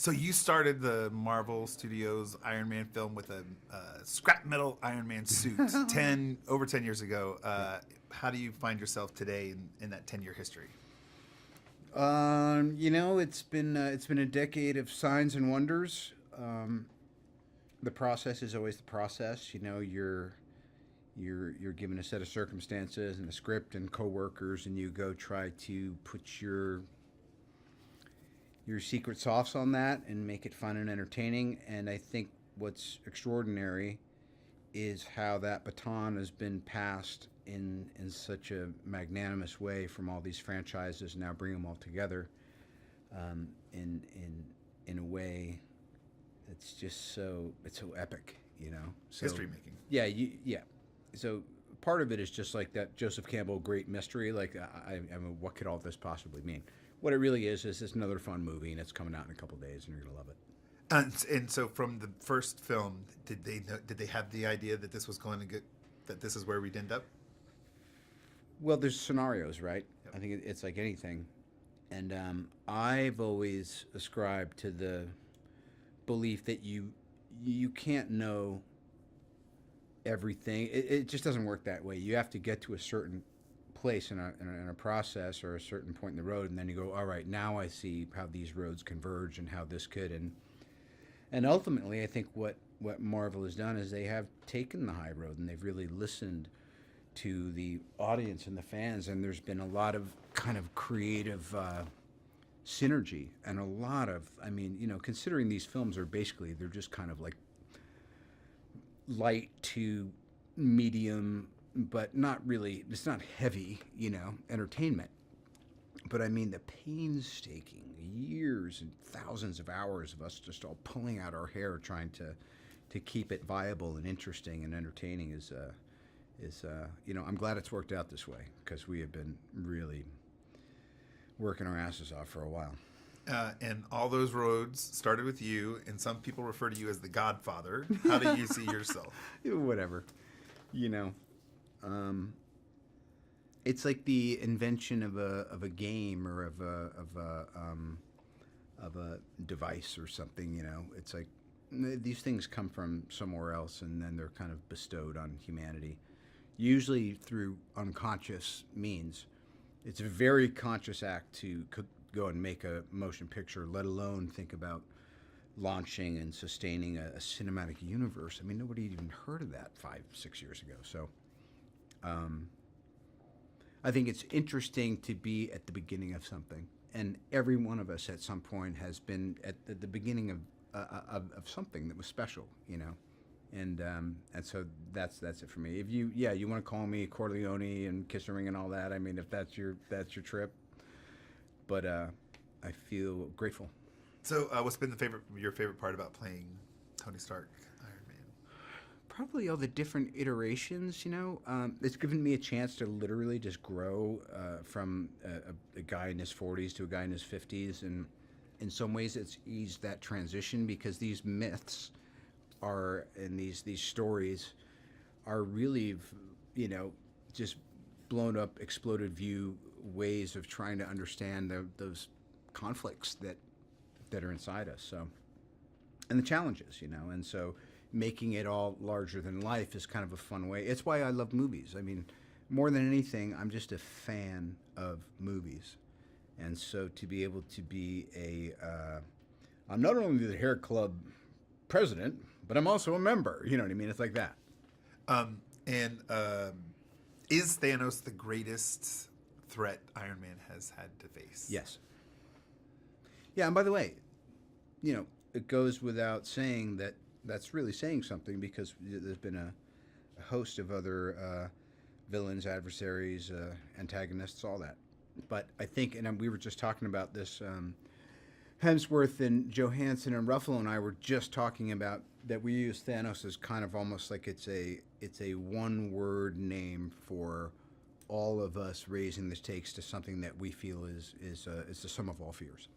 So you started the Marvel Studios Iron Man film with a scrap metal Iron Man suit over 10 years ago. How do you find yourself today in that 10-year history? It's been a decade of signs and wonders. The process is always the process. You're given a set of circumstances and a script and coworkers, and you go try to put your secret sauce on that and make it fun and entertaining. And I think what's extraordinary is how that baton has been passed in such a magnanimous way from all these franchises. Now bring them all together in a way that's just so epic, So, History making. Yeah. So part of it is just like that Joseph Campbell great mystery. Like I mean, what could all this possibly mean? What it really is it's another fun movie, and it's coming out in a couple of days, and you're gonna love it. And so from the first film, did they have the idea that this was going to that this is where we'd end up? Well, there's scenarios, right? Yep. I think it's like anything, and I've always ascribed to the belief that you can't know everything. It just doesn't work that way. You have to get to a certain place in a process or a certain point in the road, and then you go, all right, now I see how these roads converge and how this could, and ultimately I think what Marvel has done is they have taken the high road, and they've really listened to the audience and the fans, and there's been a lot of kind of creative synergy and a lot of, considering these films are basically, they're just kind of like light to medium, but not really, it's not heavy, entertainment. But I mean, the painstaking years and thousands of hours of us just all pulling out our hair trying to keep it viable and interesting and entertaining is I'm glad it's worked out this way, because we have been really working our asses off for a while. And all those roads started with you, and some people refer to you as the Godfather. How do you see yourself? Whatever, it's like the invention of a game or of a device or something. It's like these things come from somewhere else, and then they're kind of bestowed on humanity, usually through unconscious means. It's a very conscious act to go and make a motion picture, let alone think about launching and sustaining a cinematic universe. I mean, nobody had even heard of that 5-6 years ago. So I think it's interesting to be at the beginning of something, and every one of us at some point has been at the beginning of something that was special, and so that's it for me. If you want to call me Corleone and Kiss a Ring and all that, I mean, if that's your trip, but I feel grateful. So what's been your favorite part about playing Tony Stark, Iron Man? Probably all the different iterations, It's given me a chance to literally just grow from a guy in his 40s to a guy in his 50s, and in some ways it's eased that transition, because these myths are, and these stories are really, just blown up, exploded view ways of trying to understand those conflicts that are inside us. So, and the challenges, and so making it all larger than life is kind of a fun way. It's why I love movies. I mean, more than anything, I'm just a fan of movies. And so to be able to be I'm not only the hair club president, but I'm also a member. You know what I mean? It's like that. Is Thanos the greatest threat Iron Man has had to face? Yes. Yeah, and by the way, it goes without saying that that's really saying something, because there's been a host of other villains, adversaries, antagonists, all that. But I think, and we were just talking about this, Hemsworth and Johansson and Ruffalo and I were just talking about that we use Thanos as kind of almost like it's a one-word name for all of us raising the stakes to something that we feel is the sum of all fears.